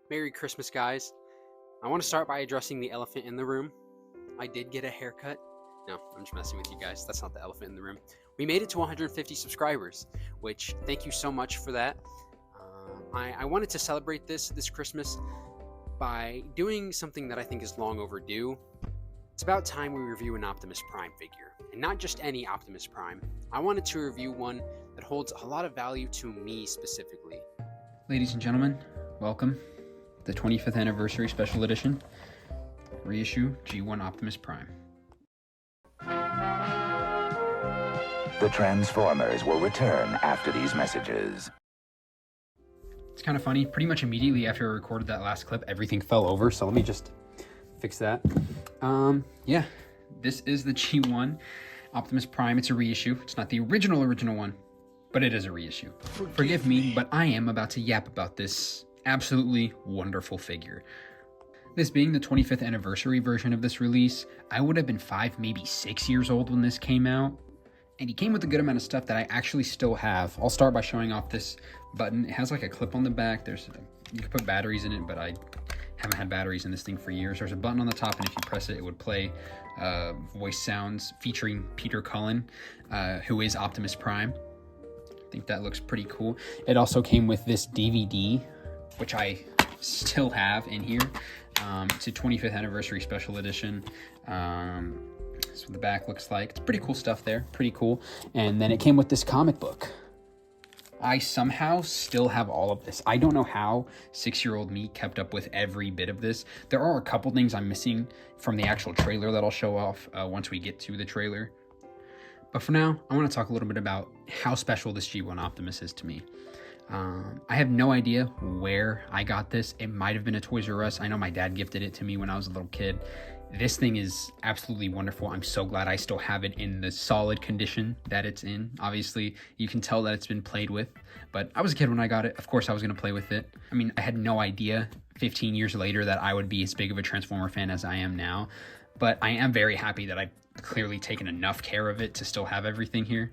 Merry Christmas, guys. I want to start by addressing the elephant in the room. I did get a haircut. No, I'm just messing with you guys. That's not the elephant in the room. We made it to 150 subscribers, which thank you so much for that. I wanted to celebrate this Christmas by doing something that I think is long overdue. It's about time we review an Optimus Prime figure, and not just any Optimus Prime. I wanted to review one that holds a lot of value to me specifically. Ladies and gentlemen, welcome. The 25th anniversary special edition, reissue G1 Optimus Prime. The Transformers will return after these messages. It's kind of funny. Pretty much immediately after I recorded that last clip, everything fell over. So let me just fix that. Yeah, this is the G1 Optimus Prime. It's a reissue. It's not the original one, but it is a reissue. Forgive me, but I am about to yap about this absolutely wonderful figure. This being the 25th anniversary version of this release, I would have been 5, maybe 6 years old when this came out. And he came with a good amount of stuff that I actually still have. I'll start by showing off this button. It has like a clip on the back. You can put batteries in it, but I haven't had batteries in this thing for years. There's a button on the top, and if you press it, it would play voice sounds featuring Peter Cullen, who is Optimus Prime. I think that looks pretty cool. It also came with this DVD, which I still have in here. It's a 25th anniversary special edition. That's what the back looks like. It's pretty cool stuff there, pretty cool. And then it came with this comic book. I somehow still have all of this. I don't know how 6-year-old me kept up with every bit of this. There are a couple things I'm missing from the actual trailer that I'll show off once we get to the trailer. But for now, I want to talk a little bit about how special this G1 Optimus is to me. I have no idea where I got this. It might have been a Toys R Us. I know my dad gifted it to me when I was a little kid. This thing is absolutely wonderful. I'm so glad I still have it in the solid condition that it's in. Obviously, you can tell that it's been played with, but I was a kid when I got it. Of course, I was going to play with it. I mean, I had no idea 15 years later that I would be as big of a Transformer fan as I am now, but I am very happy that I've clearly taken enough care of it to still have everything here.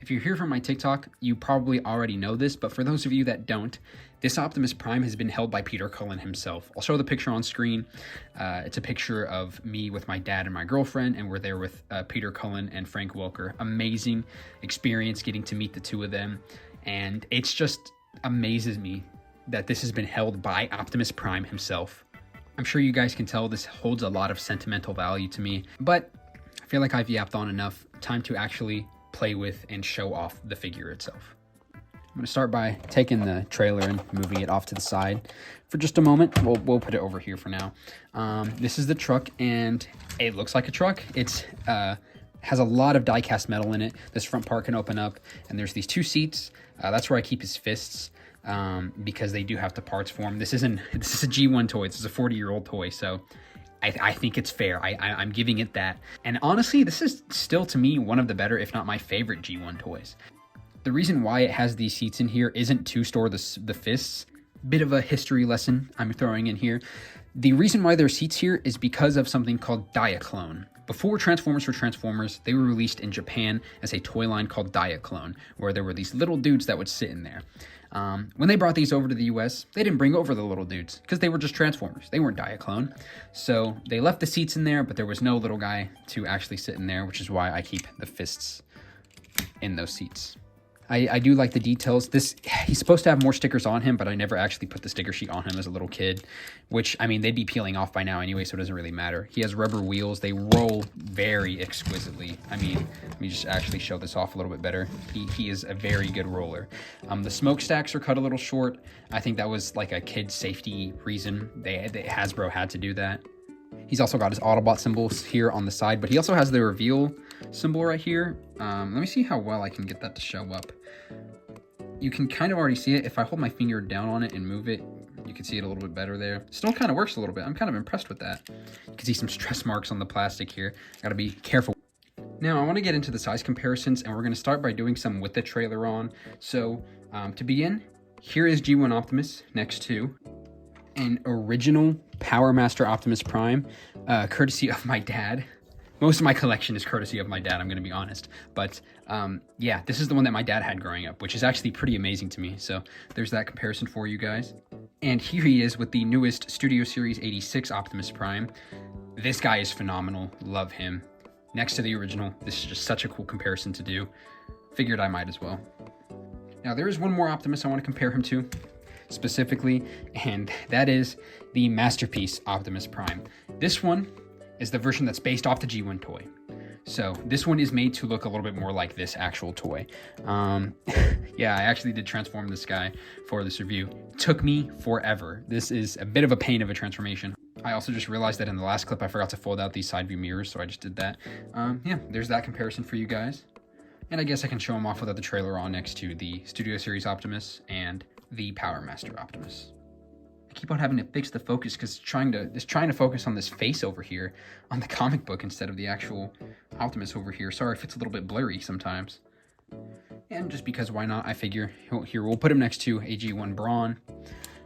If you're here from my TikTok, you probably already know this, but for those of you that don't, this Optimus Prime has been held by Peter Cullen himself. I'll show the picture on screen. It's a picture of me with my dad and my girlfriend, and we're there with Peter Cullen and Frank Welker. Amazing experience getting to meet the two of them, and it's just amazes me that this has been held by Optimus Prime himself. I'm sure you guys can tell this holds a lot of sentimental value to me, but I feel like I've yapped on enough. Time to actually play with and show off the figure itself. I'm going to start by taking the trailer and moving it off to the side for just a moment. We'll put it over here for now. This is the truck, and it looks like a truck. It's has a lot of die-cast metal in it. This front part can open up, and there's these 2 seats. That's where I keep his fists, because they do have to parts form. This is a G1 toy. This is a 40-year-old toy, so I think it's fair. I'm giving it that. And honestly, this is still, to me, one of the better, if not my favorite G1 toys. The reason why it has these seats in here isn't to store the fists. Bit of a history lesson I'm throwing in here. The reason why there are seats here is because of something called Diaclone. Before Transformers were Transformers, they were released in Japan as a toy line called Diaclone, where there were these little dudes that would sit in there. When they brought these over to the US, they didn't bring over the little dudes because they were just Transformers. They weren't Diaclone. So they left the seats in there, but there was no little guy to actually sit in there, which is why I keep the fists in those seats. I do like the details. He's supposed to have more stickers on him, but I never actually put the sticker sheet on him as a little kid, which, I mean, they'd be peeling off by now anyway, so it doesn't really matter. He has rubber wheels. They roll very exquisitely. I mean, let me just actually show this off a little bit better. He is a very good roller. The smokestacks are cut a little short. I think that was like a kid safety reason. Hasbro had to do that. He's also got his Autobot symbols here on the side, but he also has the reveal symbol right here. Let me see how well I can get that to show up. You can kind of already see it. If I hold my finger down on it and move it, you can see it a little bit better there. Still kind of works a little bit. I'm kind of impressed with that. You can see some stress marks on the plastic here. Gotta be careful. Now, I want to get into the size comparisons, and we're going to start by doing some with the trailer on. So, to begin, here is G1 Optimus next to an original Power Master Optimus Prime, courtesy of my dad. Most of my collection is courtesy of my dad, I'm going to be honest. But yeah, this is the one that my dad had growing up, which is actually pretty amazing to me. So there's that comparison for you guys. And here he is with the newest Studio Series 86 Optimus Prime. This guy is phenomenal. Love him. Next to the original, this is just such a cool comparison to do. Figured I might as well. Now, there is one more Optimus I want to compare him to specifically, and that is the Masterpiece Optimus Prime. This one is the version that's based off the G1 toy. So this one is made to look a little bit more like this actual toy. Yeah, I actually did transform this guy for this review. It took me forever. This is a bit of a pain of a transformation. I also just realized that in the last clip I forgot to fold out these side view mirrors, so I just did that. Yeah, there's that comparison for you guys. And I guess I can show them off without the trailer on next to the Studio Series Optimus and the Power Master Optimus. I keep on having to fix the focus because it's trying to focus on this face over here on the comic book instead of the actual Optimus over here. Sorry if it's a little bit blurry sometimes. And just because why not, I figure here we'll put him next to AG1 Brawn.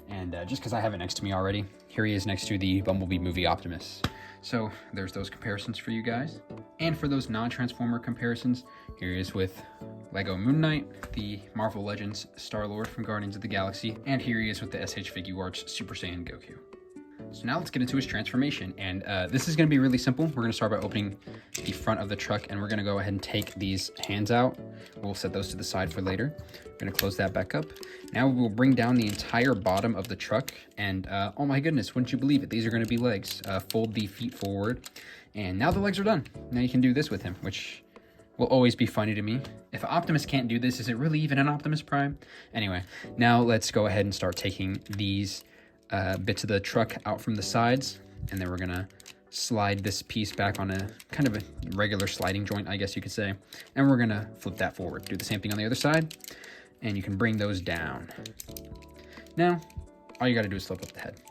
And just because I have it next to me already, here he is next to the Bumblebee movie Optimus. So there's those comparisons for you guys. And for those non-Transformer comparisons, here he is with Lego Moon Knight, the Marvel Legends Star-Lord from Guardians of the Galaxy, and here he is with the SH Figuarts Super Saiyan Goku. So now let's get into his transformation, and this is going to be really simple. We're going to start by opening the front of the truck, and we're going to go ahead and take these hands out. We'll set those to the side for later. We're going to close that back up. Now we'll bring down the entire bottom of the truck, and oh my goodness, wouldn't you believe it, these are going to be legs. Fold the feet forward, and now the legs are done. Now you can do this with him, which will always be funny to me. If Optimus can't do this, is it really even an Optimus Prime? Anyway, now let's go ahead and start taking these bits of the truck out from the sides, and then we're gonna slide this piece back on a kind of a regular sliding joint, I guess you could say, and we're gonna flip that forward. Do the same thing on the other side, and you can bring those down. Now, all you gotta do is flip up the head.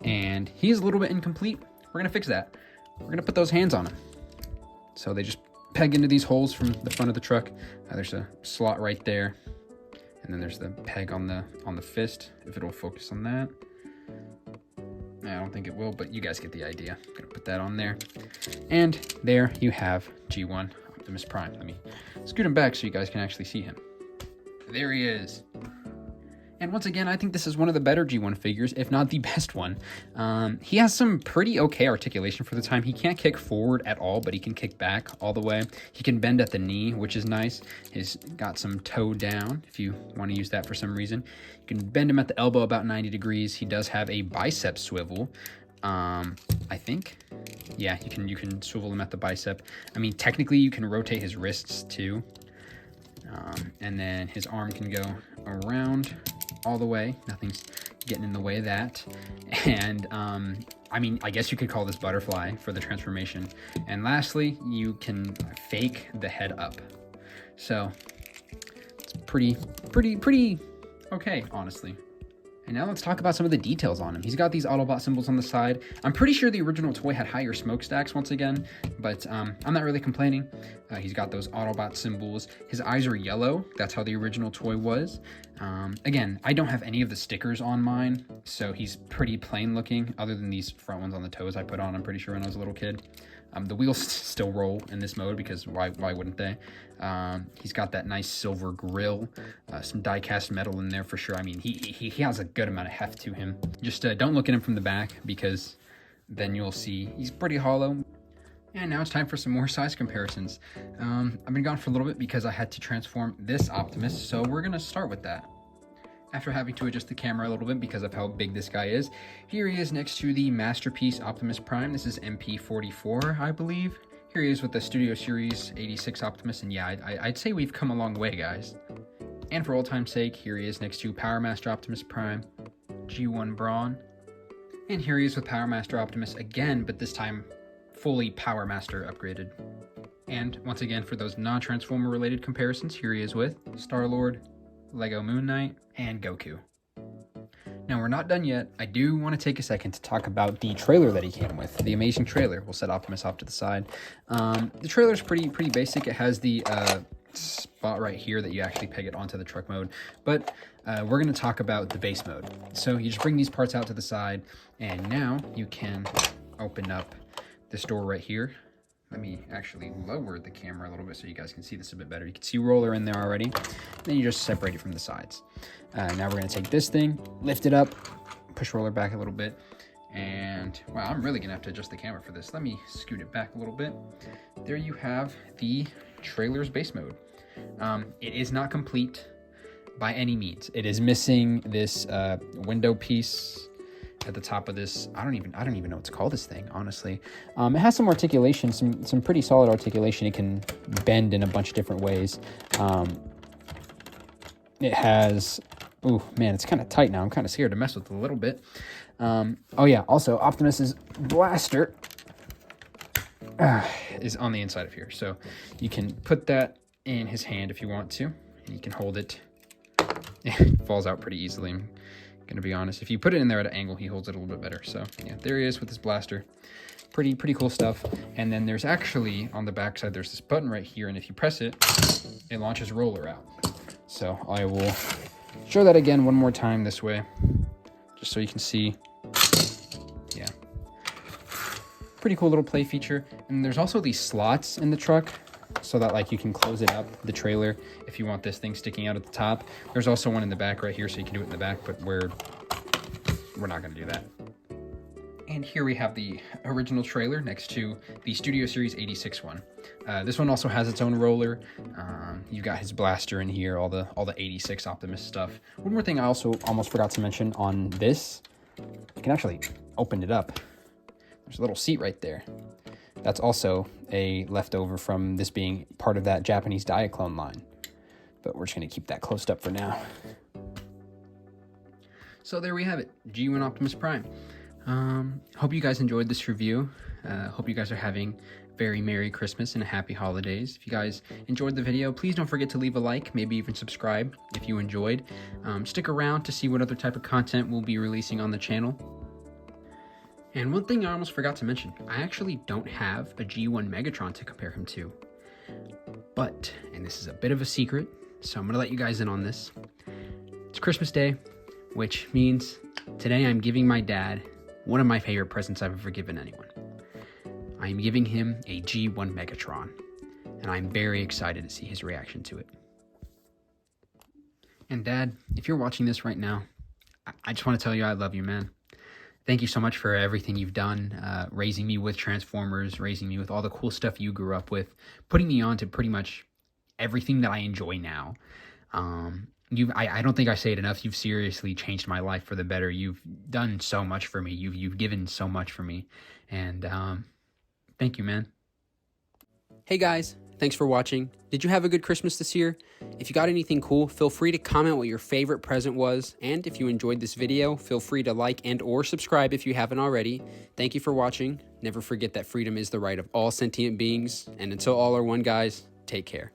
And he's a little bit incomplete. We're gonna fix that. We're gonna put those hands on him. So they just peg into these holes from the front of the truck. There's a slot right there. And then there's the peg on the fist, if it'll focus on that. I don't think it will, but you guys get the idea. I'm gonna put that on there. And there you have G1 Optimus Prime. Let me scoot him back so you guys can actually see him. There he is. And once again, I think this is one of the better G1 figures, if not the best one. He has some pretty okay articulation for the time. He can't kick forward at all, but he can kick back all the way. He can bend at the knee, which is nice. He's got some toe down, if you want to use that for some reason. You can bend him at the elbow about 90 degrees. He does have a bicep swivel, I think. Yeah, you can swivel him at the bicep. I mean, technically, you can rotate his wrists too. And then his arm can go around all the way. Nothing's getting in the way of that. And I mean, I guess you could call this butterfly for the transformation. And lastly, you can fake the head up. So it's pretty okay, honestly. And now let's talk about some of the details on him. He's got these Autobot symbols on the side. I'm pretty sure the original toy had higher smokestacks once again, but I'm not really complaining. He's got those Autobot symbols. His eyes are yellow. That's how the original toy was. Again, I don't have any of the stickers on mine, so he's pretty plain looking, other than these front ones on the toes I put on, I'm pretty sure, when I was a little kid. The wheels still roll in this mode because why wouldn't they? He's got that nice silver grill, some die-cast metal in there for sure. I mean, he has a good amount of heft to him. Just don't look at him from the back because then you'll see he's pretty hollow. And now it's time for some more size comparisons. I've been gone for a little bit because I had to transform this Optimus, so we're gonna start with that. After having to adjust the camera a little bit because of how big this guy is, here he is next to the Masterpiece Optimus Prime. This is MP44, I believe. Here he is with the Studio Series 86 Optimus, and yeah, I'd say we've come a long way, guys. And for old time's sake, here he is next to Power Master Optimus Prime, G1 Brawn. And here he is with Power Master Optimus again, but this time fully Power Master upgraded. And once again, for those non-Transformer related comparisons, here he is with Star-Lord, Lego Moon Knight, and Goku. Now, we're not done yet. I do want to take a second to talk about the trailer that he came with, the amazing trailer. We'll set Optimus off to the side. The trailer is pretty basic. It has the spot right here that you actually peg it onto the truck mode, but we're going to talk about the base mode. So you just bring these parts out to the side, and now you can open up this door right here, Let me actually lower the camera a little bit so you guys can see this a bit better. You can see roller in there already. Then you just separate it from the sides. Now we're gonna take this thing, lift it up, push roller back a little bit. And wow, I'm really gonna have to adjust the camera for this. Let me scoot it back a little bit. There you have the trailer's base mode. It is not complete by any means. It is missing this window piece at the top of this. I don't even know what to call this thing, honestly. It has some articulation, some pretty solid articulation. It can bend in a bunch of different ways. It has, oh man, it's kind of tight now. I'm kind of scared to mess with it a little bit. Oh yeah, also Optimus's blaster is on the inside of here. So you can put that in his hand if you want to, and you can hold it. It falls out pretty easily. I'm gonna be honest. If you put it in there at an angle, he holds it a little bit better. So yeah, there he is with his blaster. Pretty cool stuff. And then there's actually on the back side, there's this button right here, and if you press it, it launches roller out. So I will show that again one more time this way, just so you can see. Yeah, pretty cool little play feature. And there's also these slots in the truck, so that like you can close it up, the trailer, if you want this thing sticking out at the top. There's also one in the back right here, so you can do it in the back, but we're not gonna do that. And here we have the original trailer next to the Studio Series 86 one. This one also has its own roller. You've got his blaster in here, all the 86 Optimus stuff. One more thing I also almost forgot to mention on this, you can actually open it up. There's a little seat right there. That's also a leftover from this being part of that Japanese Diaclone line. But we're just gonna keep that closed up for now. So there we have it, G1 Optimus Prime. Hope you guys enjoyed this review. Hope you guys are having very Merry Christmas and Happy Holidays. If you guys enjoyed the video, please don't forget to leave a like, maybe even subscribe if you enjoyed. Stick around to see what other type of content we'll be releasing on the channel. And one thing I almost forgot to mention, I actually don't have a G1 Megatron to compare him to. But, and this is a bit of a secret, so I'm gonna let you guys in on this. It's Christmas Day, which means today I'm giving my dad one of my favorite presents I've ever given anyone. I'm giving him a G1 Megatron, and I'm very excited to see his reaction to it. And Dad, if you're watching this right now, I just want to tell you I love you, man. Thank you so much for everything you've done, raising me with Transformers, raising me with all the cool stuff you grew up with, putting me on to pretty much everything that I enjoy now. I don't think I say it enough. You've seriously changed my life for the better. You've done so much for me. You've given so much for me. And thank you, man. Hey guys, thanks for watching. Did you have a good Christmas this year? If you got anything cool, feel free to comment what your favorite present was. And if you enjoyed this video, feel free to like and or subscribe if you haven't already. Thank you for watching. Never forget that freedom is the right of all sentient beings. And until all are one, guys, take care.